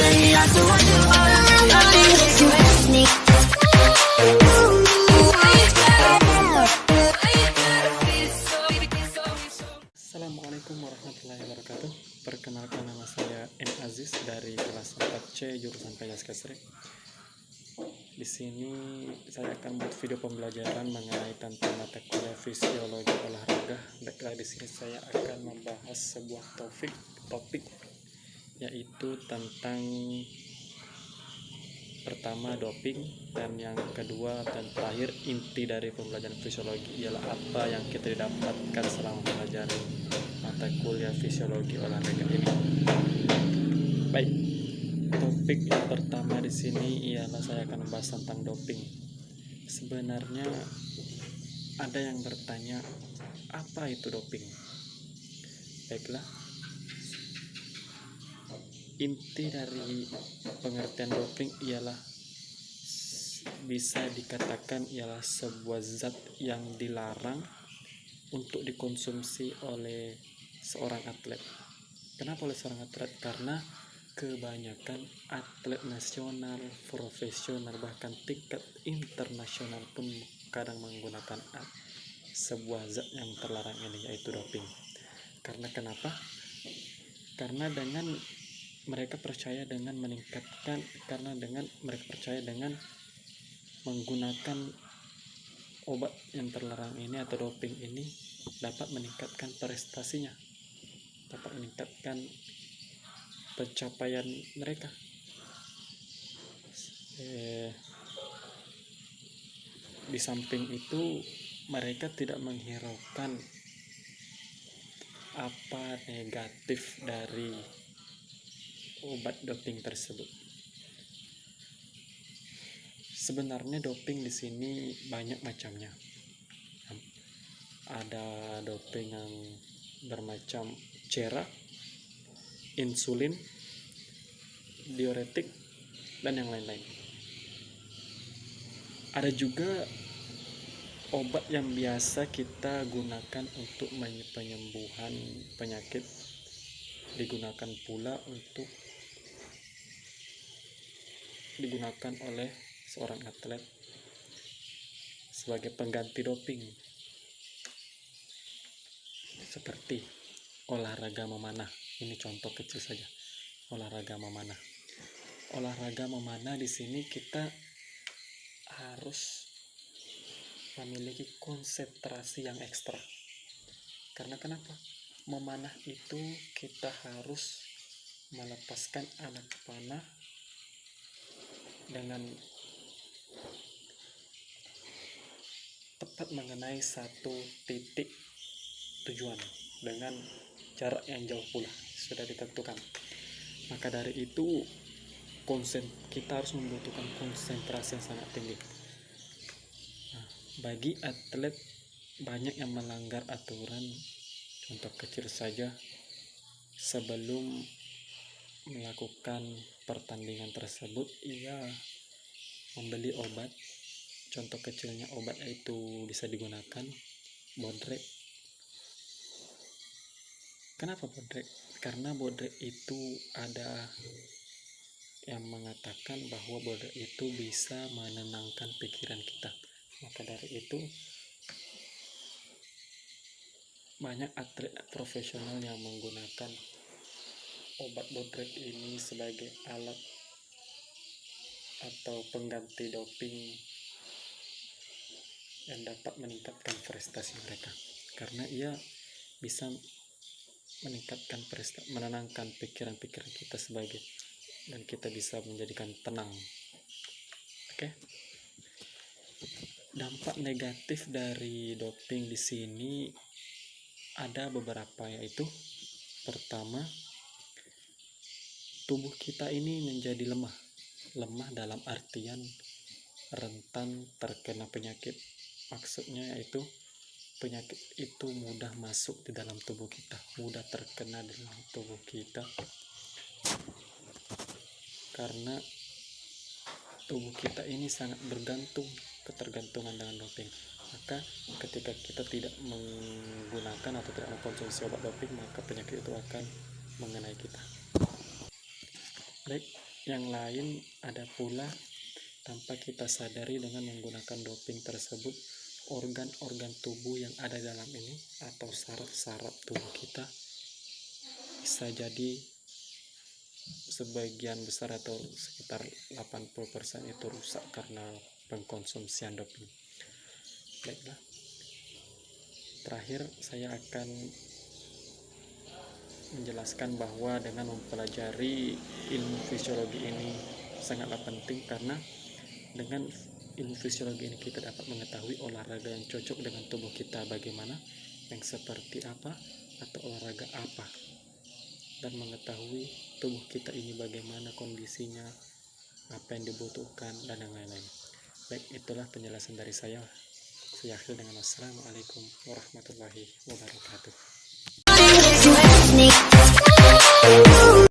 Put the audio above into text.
say I do what you want. You ask me. Assalamualaikum warahmatullahi wabarakatuh. Perkenalkan, nama saya M. Aziz dari kelas 4C jurusan Penjas Kesri. Di sini saya akan buat video pembelajaran mengenai tentang mata kuliah fisiologi olahraga. Baiklah, di sini saya akan membahas sebuah topik yaitu tentang pertama doping, dan yang kedua dan terakhir inti dari pembelajaran fisiologi ialah apa yang kita dapatkan selama mempelajari mata kuliah fisiologi olahraga ini. Baik, topik yang pertama di sini ialah saya akan membahas tentang doping. Sebenarnya ada yang bertanya, apa itu doping? Baiklah, inti dari pengertian doping ialah bisa dikatakan ialah sebuah zat yang dilarang untuk dikonsumsi oleh seorang atlet. Kenapa oleh seorang atlet? Karena kebanyakan atlet nasional, profesional, bahkan tingkat internasional pun kadang menggunakan sebuah zat yang terlarang ini, yaitu doping. Karena kenapa? Karena dengan mereka percaya dengan menggunakan obat yang terlarang ini atau doping ini dapat meningkatkan prestasinya, dapat meningkatkan pencapaian mereka. Di samping itu, mereka tidak menghiraukan apa negatif dari obat doping tersebut. Sebenarnya doping di sini banyak macamnya. Ada doping yang bermacam cairan, insulin, diuretik, dan yang lain-lain. Ada juga obat yang biasa kita gunakan untuk penyembuhan penyakit, digunakan pula digunakan oleh seorang atlet sebagai pengganti doping, seperti olahraga memanah. Ini contoh kecil saja, olahraga memanah. Olahraga memanah di sini kita harus memiliki konsentrasi yang ekstra. Karena kenapa? Memanah itu kita harus melepaskan anak panah dengan tepat mengenai satu titik tujuan dengan jarak yang jauh pula sudah ditentukan. Maka dari itu kita harus membutuhkan konsentrasi yang sangat tinggi. Bagi atlet banyak yang melanggar aturan. Contoh kecil saja, sebelum melakukan pertandingan tersebut ia membeli obat. Contoh kecilnya obat itu bisa digunakan bodrek. Kenapa bodrek? Karena bodrek itu ada yang mengatakan bahwa bodrek itu bisa menenangkan pikiran kita. Maka dari itu banyak atlet profesional yang menggunakan obat bodrek ini sebagai alat atau pengganti doping yang dapat meningkatkan prestasi mereka, karena ia bisa menenangkan pikiran-pikiran kita dan kita bisa menjadikan tenang. Oke. Dampak negatif dari doping di sini ada beberapa, yaitu pertama, tubuh kita ini menjadi lemah dalam artian rentan terkena penyakit. Maksudnya yaitu penyakit itu mudah masuk di dalam tubuh kita, mudah terkena di dalam tubuh kita, karena tubuh kita ini sangat ketergantungan dengan doping. Maka ketika kita tidak menggunakan atau tidak mengkonsumsi obat doping, maka penyakit itu akan mengenai kita. Baik, yang lain ada pula tanpa kita sadari dengan menggunakan doping tersebut, organ-organ tubuh yang ada dalam ini atau saraf-saraf tubuh kita bisa jadi sebagian besar atau sekitar 80% itu rusak karena pengkonsumsian doping. Baiklah, terakhir saya akan menjelaskan bahwa dengan mempelajari ilmu fisiologi ini sangatlah penting, karena dengan ilmu fisiologi ini kita dapat mengetahui olahraga yang cocok dengan tubuh kita bagaimana, yang seperti apa atau olahraga apa, dan mengetahui tubuh kita ini bagaimana kondisinya, apa yang dibutuhkan, dan yang lain-lain. Baik, itulah penjelasan dari saya. Saya akhiri dengan wassalamualaikum warahmatullahi wabarakatuh. You ask me.